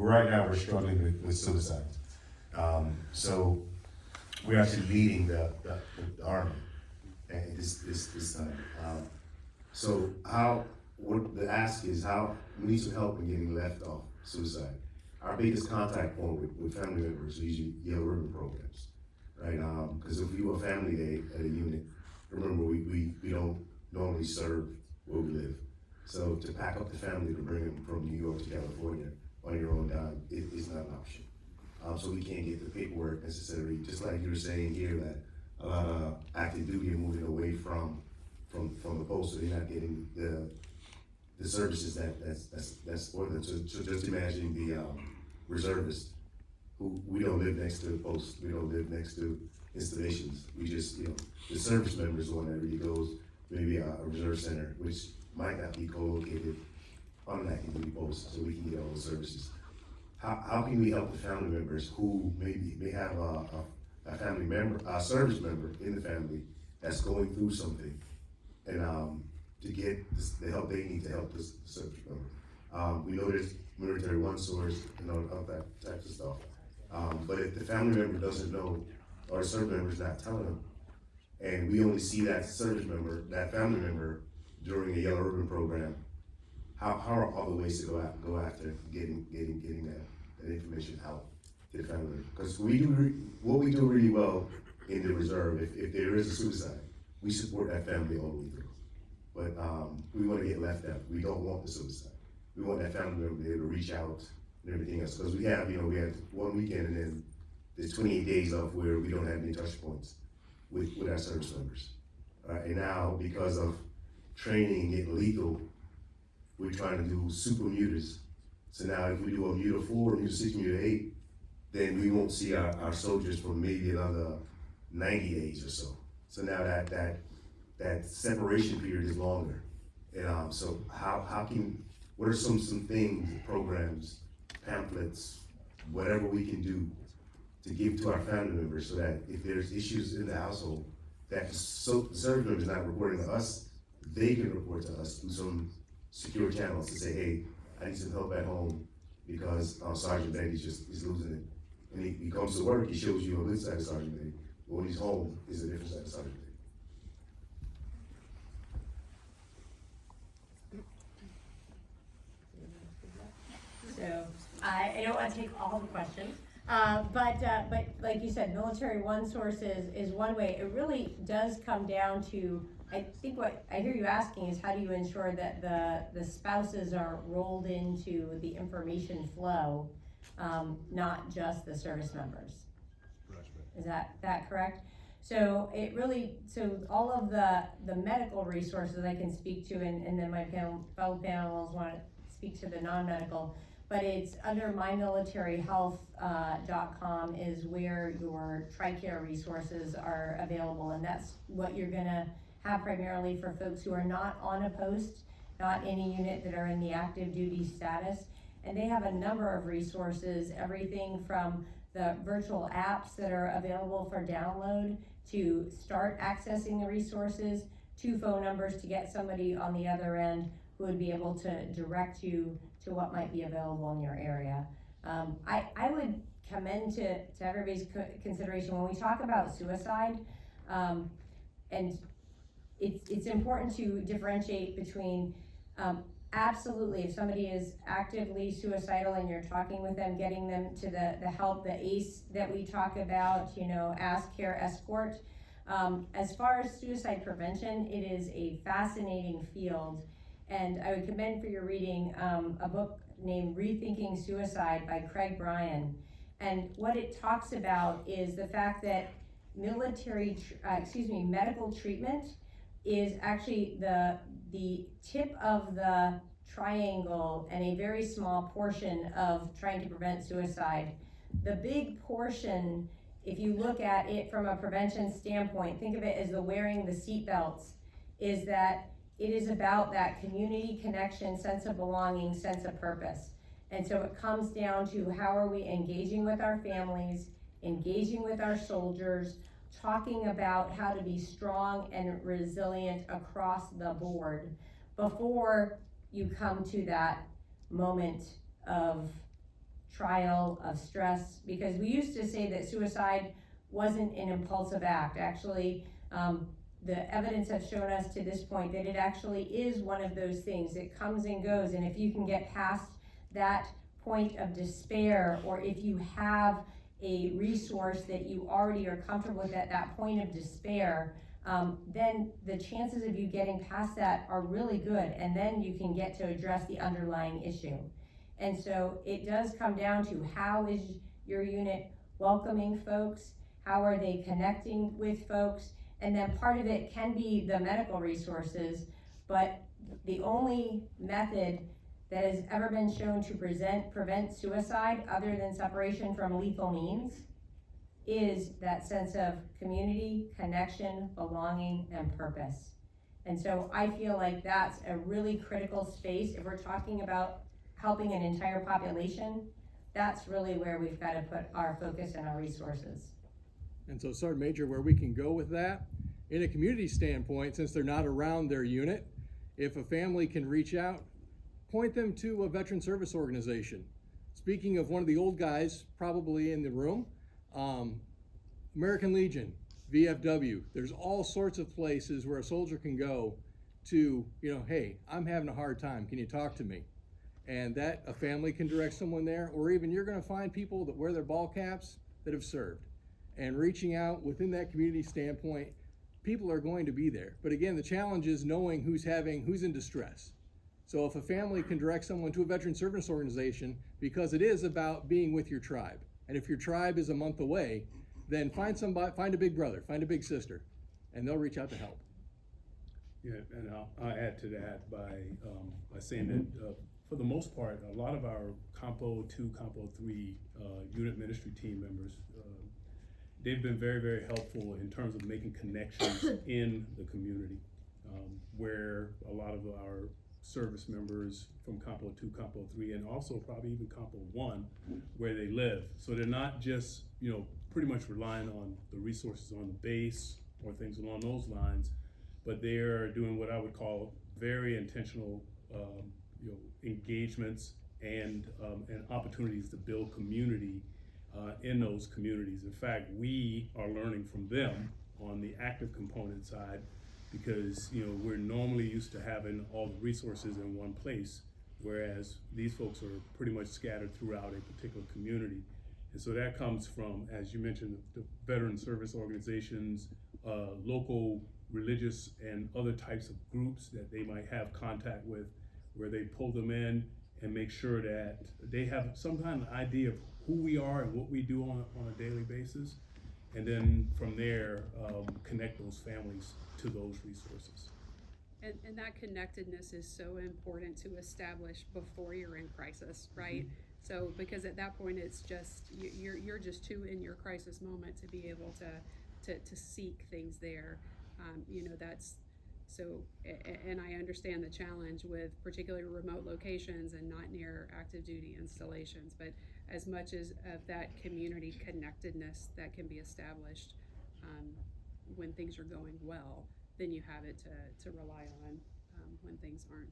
right now we're struggling with suicide. So we're actually leading the Army at this time. So what the ask is, how we need some help in getting left off suicide. Our biggest contact point with family members is usually Yellow Ribbon programs, right? Because if we do a family day at a unit, remember we don't normally serve where we live. So to pack up the family to bring them from New York to California on your own dime is not an option. So we can't get the paperwork necessary, just like you were saying here that a lot of active duty are moving away from the post, so they're not getting the services that's for them. So just imagine the reservists who we don't live next to the post, we don't live next to installations. We just, the service member is the one that really goes, maybe a reserve center, which might not be co-located on an active duty post, so we can get all those services. How can we help the family members who may have a family member, a service member in the family that's going through something, and to get the help they need to help this service member. We know there's military one source and all that types of stuff. But if the family member doesn't know, or the service member is not telling them, and we only see that service member, that family member during a Yellow Ribbon program, how are all the ways to go after getting that information out to the family member? Because what we do really well in the reserve, if there is a suicide, we support that family all the way through. But we want to get left out. We don't want the suicide. We want that family member to be able to reach out and everything else. Because we had 1 weekend and then there's 28 days off where we don't have any touch points with our service members. And now, because of training getting legal, we're trying to do super mutas. So now if we do a muta 4, muta 6, muta 8, then we won't see our soldiers for maybe another 90 days or so. So now that separation period is longer. And so what are some things, programs, pamphlets, whatever we can do to give to our family members so that if there's issues in the household, that the service member is not reporting to us, they can report to us through some secure channels to say, hey, I need some help at home because Sergeant Betty is losing it. And he comes to work, he shows you a good side of Sergeant Betty, but when he's home, is a different side of Sergeant Betty. So I don't want to take all the questions, but like you said, military one sources is one way. It really does come down to, I think what I hear you asking is how do you ensure that the spouses are rolled into the information flow, not just the service members. Is that correct? So all of the medical resources I can speak to, and then my fellow panelists want to speak to the non-medical, but it's under mymilitaryhealth.com is where your TRICARE resources are available, and that's what you're gonna have primarily for folks who are not on a post, not in a unit that are in the active duty status. And they have a number of resources, everything from the virtual apps that are available for download to start accessing the resources, to phone numbers to get somebody on the other end who would be able to direct you to what might be available in your area. I would commend to everybody's consideration when we talk about suicide, and it's important to differentiate between absolutely, if somebody is actively suicidal and you're talking with them, getting them to the help, the ACE that we talk about, ask, care, escort. As far as suicide prevention, it is a fascinating field. And I would commend for your reading a book named Rethinking Suicide by Craig Bryan. And what it talks about is the fact that medical treatment is actually the tip of the triangle and a very small portion of trying to prevent suicide. The big portion, if you look at it from a prevention standpoint, think of it as the wearing the seatbelts, is that it is about that community connection, sense of belonging, sense of purpose. And so it comes down to how are we engaging with our families, engaging with our soldiers, talking about how to be strong and resilient across the board before you come to that moment of trial, of stress, because we used to say that suicide wasn't an impulsive act. Actually, the evidence has shown us to this point that it actually is one of those things. It comes and goes, and if you can get past that point of despair, or if you have a resource that you already are comfortable with at that point of despair, then the chances of you getting past that are really good, and then you can get to address the underlying issue. And so it does come down to, how is your unit welcoming folks? How are they connecting with folks? And then part of it can be the medical resources, but the only method that has ever been shown to prevent suicide, other than separation from lethal means, is that sense of community, connection, belonging, and purpose. And so I feel like that's a really critical space. If we're talking about helping an entire population, that's really where we've got to put our focus and our resources. And so, Sergeant Major, where we can go with that, in a community standpoint, since they're not around their unit, if a family can reach out, point them to a veteran service organization. Speaking of one of the old guys probably in the room, American Legion, VFW, there's all sorts of places where a soldier can go to, hey, I'm having a hard time, can you talk to me? And that a family can direct someone there, or even you're going to find people that wear their ball caps that have served. And reaching out within that community standpoint, people are going to be there. But again, the challenge is knowing who's in distress. So if a family can direct someone to a veteran service organization, because it is about being with your tribe. And if your tribe is a month away, then find a big brother, find a big sister, and they'll reach out to help. Yeah, and I'll add to that by saying that for the most part, a lot of our Compo 2, Compo 3 unit ministry team members, they've been very, very helpful in terms of making connections in the community, where a lot of our service members from Compo 2, Compo 3, and also probably even Compo 1, where they live. So they're not just, pretty much relying on the resources on the base or things along those lines, but they're doing what I would call very intentional, engagements and opportunities to build community in those communities. In fact, we are learning from them on the active component side, because we're normally used to having all the resources in one place, whereas these folks are pretty much scattered throughout a particular community. And so that comes from, as you mentioned, the veteran service organizations, local religious and other types of groups that they might have contact with, where they pull them in and make sure that they have some kind of idea of who we are and what we do on a daily basis. And then from there, connect those families to those resources. And that connectedness is so important to establish before you're in crisis, right? Mm-hmm. So, because at that point, it's just, you're just too in your crisis moment to be able to seek things there. That's, so, and I understand the challenge with particularly remote locations and not near active duty installations, but as much as of that community connectedness that can be established when things are going well, then you have it to rely on when things aren't